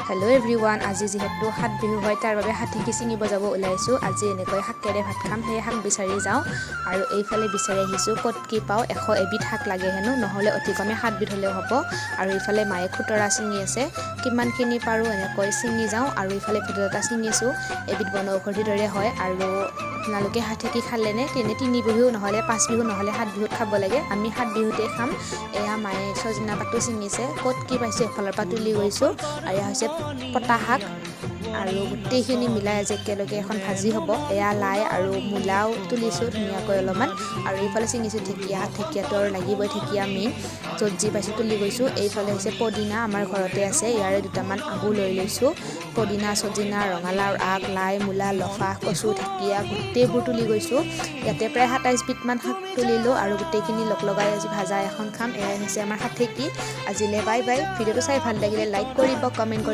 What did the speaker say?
hello everyone আজি যেহেতু হাত বিহু হয় তাৰ বাবে হাতীকি চিঙিব যাব ওলাইছো আজি এনেকৈ শাকেৰে ভাত খাম সেই শাক বিচাৰি যাওঁ আৰু এইফালে বিচাৰি আহিছো কত কি পাও 100 এবিধ শাক লাগে হেনো নহলে অতিকমে 7 বিধ হলেও হ'ব আৰু এইফালে মায়ে খুতৰা চিঙি আছে কিমানখিনি পাৰো এনেকৈ চিঙি যাওঁ আৰু এইফালে ভিতৰটা চিঙিছো এবিধ বনৌষধিৰ দৰে হয় আৰু আপোনালোকে হাতীকি খালেনে তিনি বিহু নহলে 5 বিহু নহলে 7 বিহুত খাব লাগে আমি 7 বিহুতে খাম এয়া মায়ে সজনা পাতো চিঙিছে কত কি পাইছে এফালৰ পৰা তুলি গৈছো আৰু হৈছে পটা শাক আৰু গোটেইখিনি মিলাই আজি একেলগে এখন ভাজি হ'ব এয়া লাই আৰু মূলাও তুলিছো ধুনীয়াকৈ অলপমান আৰু এইফালে চিঙিছো ঢেকিয়াটো আৰু লাগিবই ঢেকিয়া মেইন য'ত পাইছো তুলি গৈছো এইফালে হৈছে পদিনা আমাৰ ঘৰতে আছে ইয়াৰে দুটামান আগু লৈ লৈছো পদিনা সজিনা ৰঙালাওৰ আগ লাই মূলা লফা কচু ঢেকিয়া গোটেইবোৰ তুলি গৈছো ইয়াতে প্ৰায় 27 বিধমান শাক তুলিলো আৰু গোটেইখিনি লগাই আজি ভাজা এখন খাম এয়া হৈছে আমাৰ হাতেকি আজিলে বাই বাই ভিডিঅটো চাই ভাল লাগিলে লাইক কৰিব কমেন্ট